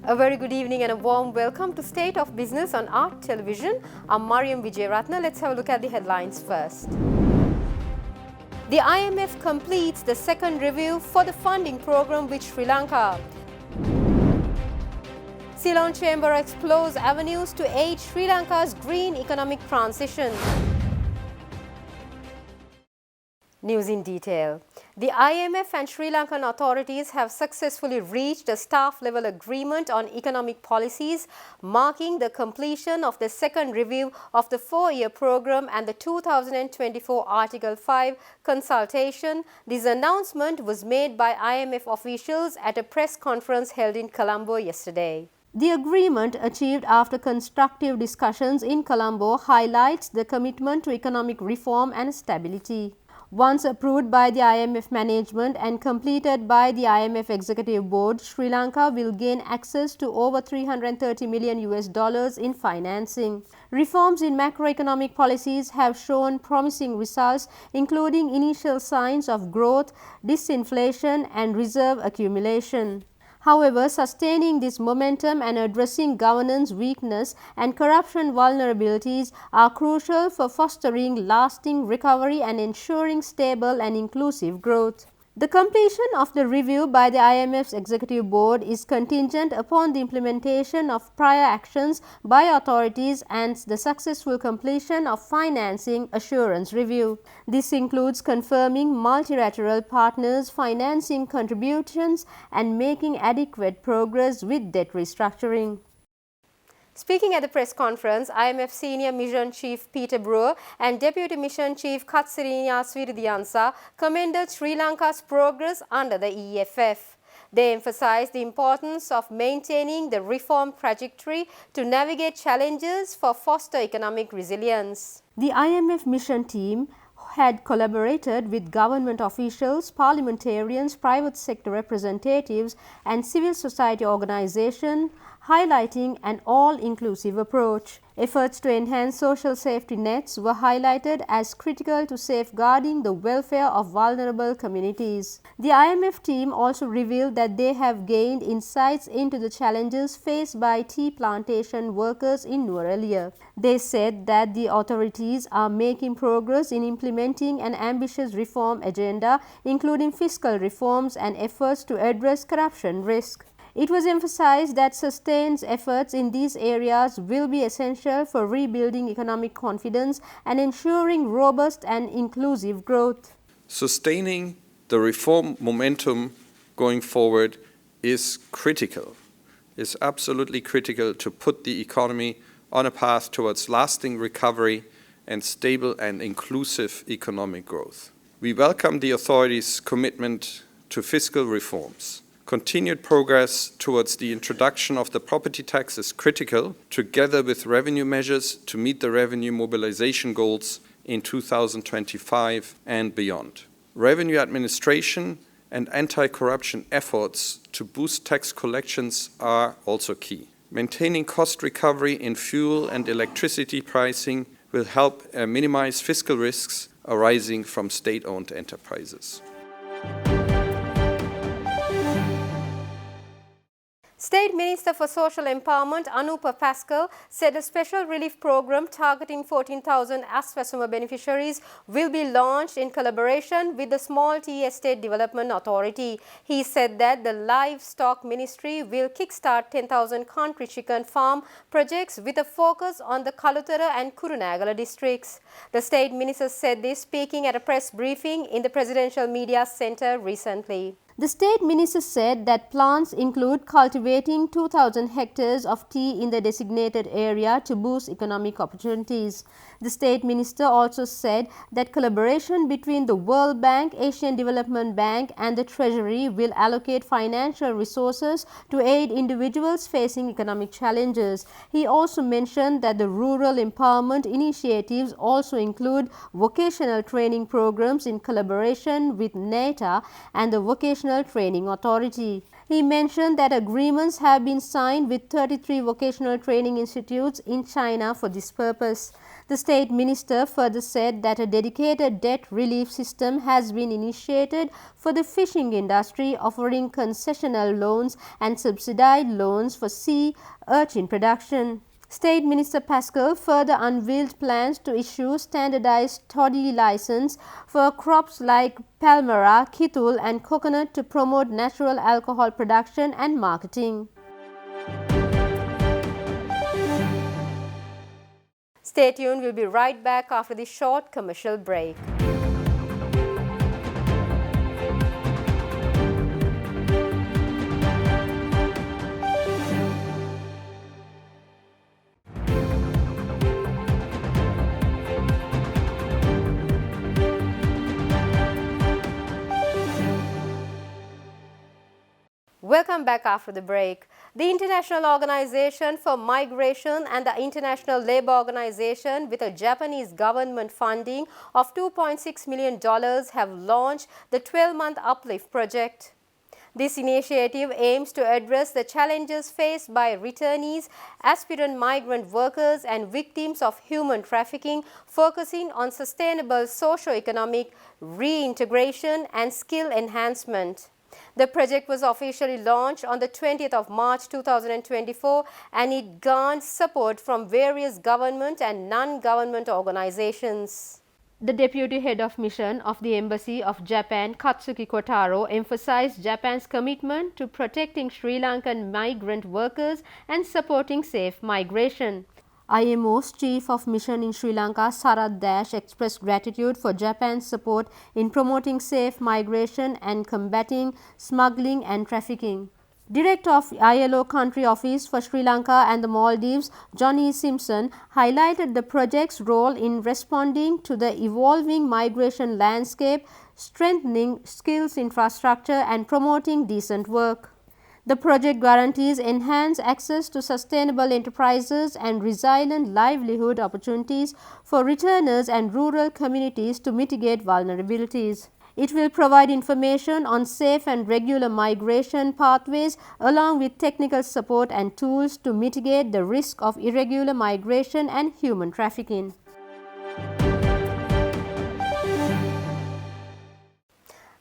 A very good evening and a warm welcome to State of Business on Art Television. I'm Mariam Vijayratna. Let's have a look at the headlines first. The IMF completes the second review for the funding program with Sri Lanka. Ceylon Chamber explores avenues to aid Sri Lanka's green economic transition. News in detail. The IMF and Sri Lankan authorities have successfully reached a staff-level agreement on economic policies, marking the completion of the second review of the four-year program and the 2024 Article 5 consultation. This announcement was made by IMF officials at a press conference held in Colombo yesterday. The agreement, achieved after constructive discussions in Colombo, highlights the commitment to economic reform and stability. Once approved by the IMF management and completed by the IMF Executive Board, Sri Lanka will gain access to over $330 million in financing. Reforms in macroeconomic policies have shown promising results, including initial signs of growth, disinflation, and reserve accumulation. However, sustaining this momentum and addressing governance weakness and corruption vulnerabilities are crucial for fostering lasting recovery and ensuring stable and inclusive growth. The completion of the review by the IMF's Executive Board is contingent upon the implementation of prior actions by authorities and the successful completion of financing assurance review. This includes confirming multilateral partners' financing contributions and making adequate progress with debt restructuring. Speaking at the press conference, IMF Senior Mission Chief Peter Brewer and Deputy Mission Chief Katsirina Swiridiyansa commended Sri Lanka's progress under the EFF. They emphasized the importance of maintaining the reform trajectory to navigate challenges for foster economic resilience. The IMF mission team had collaborated with government officials, parliamentarians, private sector representatives, and civil society organizations, highlighting an all-inclusive approach. Efforts to enhance social safety nets were highlighted as critical to safeguarding the welfare of vulnerable communities. The IMF team also revealed that they have gained insights into the challenges faced by tea plantation workers in Nuwara. They said that the authorities are making progress in implementing an ambitious reform agenda, including fiscal reforms and efforts to address corruption risk. It was emphasized that sustained efforts in these areas will be essential for rebuilding economic confidence and ensuring robust and inclusive growth. Sustaining the reform momentum going forward is critical, is absolutely critical to put the economy on a path towards lasting recovery and stable and inclusive economic growth. We welcome the authorities' commitment to fiscal reforms. Continued progress towards the introduction of the property tax is critical, together with revenue measures to meet the revenue mobilization goals in 2025 and beyond. Revenue administration and anti-corruption efforts to boost tax collections are also key. Maintaining cost recovery in fuel and electricity pricing will help minimize fiscal risks arising from state-owned enterprises. State Minister for Social Empowerment Anupa Pascal said a special relief program targeting 14,000 Aswasuma beneficiaries will be launched in collaboration with the Small Tea Estate Development Authority. He said that the Livestock Ministry will kickstart 10,000 country chicken farm projects with a focus on the Kalutara and Kurunagala districts. The State Minister said this speaking at a press briefing in the Presidential Media Centre recently. The State Minister said that plans include cultivating 2,000 hectares of tea in the designated area to boost economic opportunities. The State Minister also said that collaboration between the World Bank, Asian Development Bank and the Treasury will allocate financial resources to aid individuals facing economic challenges. He also mentioned that the rural empowerment initiatives also include vocational training programs in collaboration with NATA and the Vocational Training Authority. He mentioned that agreements have been signed with 33 vocational training institutes in China for this purpose. The state minister further said that a dedicated debt relief system has been initiated for the fishing industry, offering concessional loans and subsidized loans for sea urchin production. State Minister Pascal further unveiled plans to issue standardized toddy license for crops like palmyra, kittul and coconut to promote natural alcohol production and marketing. Stay tuned, we'll be right back after this short commercial break. Welcome back after the break. The International Organization for Migration and the International Labour Organization, with a Japanese government funding of $2.6 million, have launched the 12-month Uplift project. This initiative aims to address the challenges faced by returnees, aspirant migrant workers and victims of human trafficking, focusing on sustainable socio-economic reintegration and skill enhancement. The project was officially launched on the 20th of March 2024 and it garnered support from various government and non-government organizations. The deputy head of mission of the Embassy of Japan, Katsuki Kotaro, emphasized Japan's commitment to protecting Sri Lankan migrant workers and supporting safe migration. IMO's Chief of Mission in Sri Lanka, Sarath Dash, expressed gratitude for Japan's support in promoting safe migration and combating smuggling and trafficking. Director of ILO Country Office for Sri Lanka and the Maldives, Johnny Simpson, highlighted the project's role in responding to the evolving migration landscape, strengthening skills infrastructure and promoting decent work. The project guarantees enhanced access to sustainable enterprises and resilient livelihood opportunities for returners and rural communities to mitigate vulnerabilities. It will provide information on safe and regular migration pathways along with technical support and tools to mitigate the risk of irregular migration and human trafficking.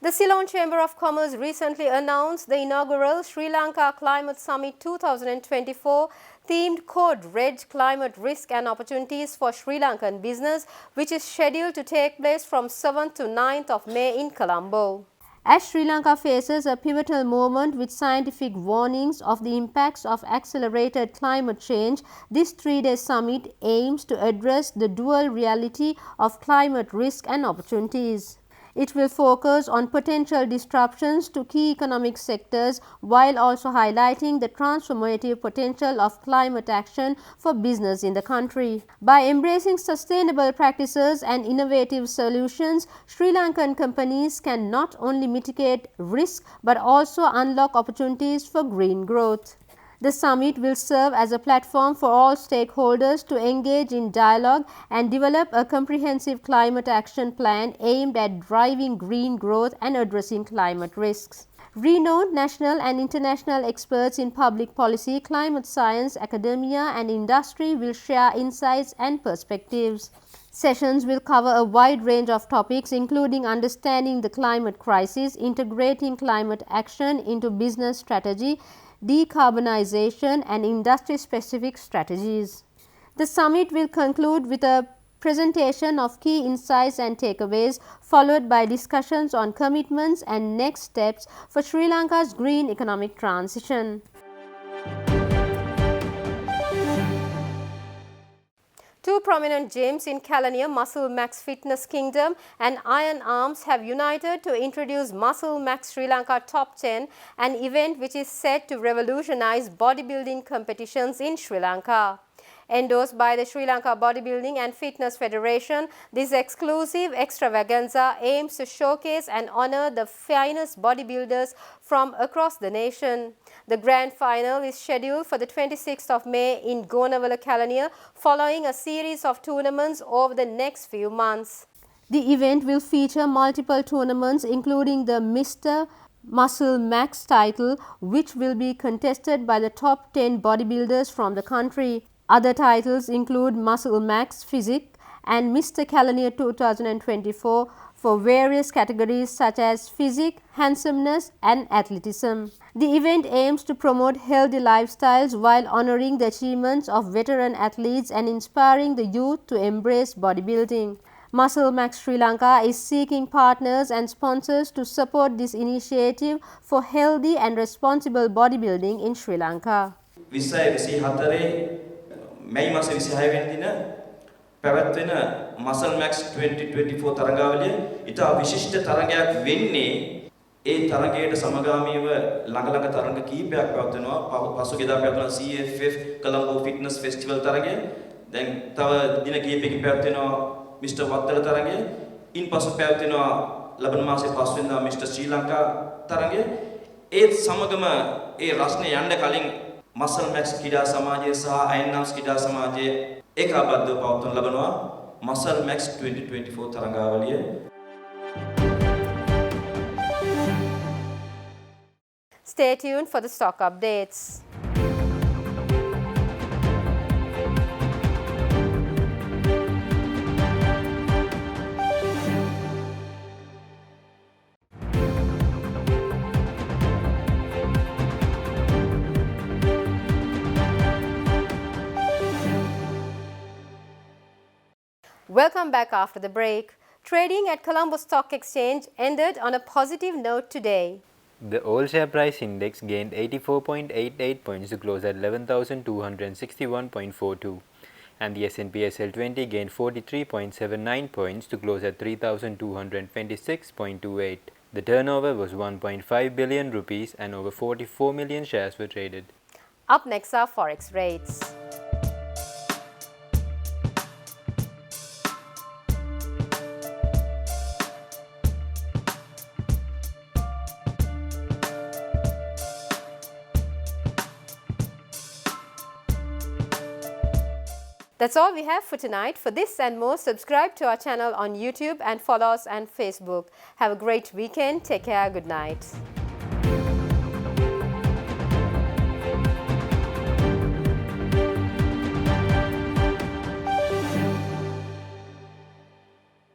The Ceylon Chamber of Commerce recently announced the inaugural Sri Lanka Climate Summit 2024 themed Code Red Climate Risk and Opportunities for Sri Lankan Business, which is scheduled to take place from 7th to 9th of May in Colombo. As Sri Lanka faces a pivotal moment with scientific warnings of the impacts of accelerated climate change, this three-day summit aims to address the dual reality of climate risk and opportunities. It will focus on potential disruptions to key economic sectors while also highlighting the transformative potential of climate action for business in the country. By embracing sustainable practices and innovative solutions, Sri Lankan companies can not only mitigate risk but also unlock opportunities for green growth. The summit will serve as a platform for all stakeholders to engage in dialogue and develop a comprehensive climate action plan aimed at driving green growth and addressing climate risks. Renowned national and international experts in public policy, climate science, academia and industry will share insights and perspectives. Sessions will cover a wide range of topics including understanding the climate crisis, integrating climate action into business strategy, decarbonization and industry-specific strategies. The summit will conclude with a presentation of key insights and takeaways, followed by discussions on commitments and next steps for Sri Lanka's green economic transition. Two prominent gyms in Kelaniya, Muscle Max Fitness Kingdom and Iron Arms have united to introduce Muscle Max Sri Lanka Top 10, an event which is set to revolutionize bodybuilding competitions in Sri Lanka. Endorsed by the Sri Lanka Bodybuilding and Fitness Federation, this exclusive extravaganza aims to showcase and honor the finest bodybuilders from across the nation. The grand final is scheduled for the 26th of May in Gonawala, Kelaniya, following a series of tournaments over the next few months. The event will feature multiple tournaments including the Mr. Muscle Max title, which will be contested by the top 10 bodybuilders from the country. Other titles include Muscle Max Physique, and Mr. Calendar 2024 for various categories such as physique, handsomeness and athleticism. The event aims to promote healthy lifestyles while honoring the achievements of veteran athletes and inspiring the youth to embrace bodybuilding. Muscle Max Sri Lanka is seeking partners and sponsors to support this initiative for healthy and responsible bodybuilding in Sri Lanka. 2024 මැයි මාස 26 වෙනි දින පැවැත්වෙන Muscle Max 2024 තරඟාවලිය ඉතා විශිෂ්ට තරඟයක් වෙන්නේ ඒ තරඟයට සමගාමීව ළඟ තරඟ කීපයක් පැවැත්වෙනවා පසුගියදා පැවැත්වෙන CFF කොළඹ ෆිට්නස් ෆෙස්ටිවල් තරඟය දැන් තව දින කිහිපයකින් පැවැත්වෙනවා මිස්ටර් වත්තල තරඟය ඉන්පසු පැවැත්වෙනවා ලබන මාසයේ 5 වෙනිදා මිස්ටර් ශ්‍රී ලංකා තරඟය ඒත් සමගම ඒ රස්නේ යන්න කලින් Muscle Max ක්‍රීඩා සමාජය සහ අයන්නාම්ස් ක්‍රීඩා සමාජය ඒකාබද්ධව පවත්වනු ලබනවා Muscle Max 2024 තරඟාවලිය. Stay tuned for the stock updates. Welcome back after the break. Trading at Colombo Stock Exchange ended on a positive note today. The all-share price index gained 84.88 points to close at 11,261.42, and the S&P SL20 gained 43.79 points to close at 3,226.28. The turnover was 1.5 billion rupees and over 44 million shares were traded. Up next are forex rates. That's all we have for tonight. For this and more, subscribe to our channel on YouTube and follow us on Facebook. Have a great weekend. Take care. Good night.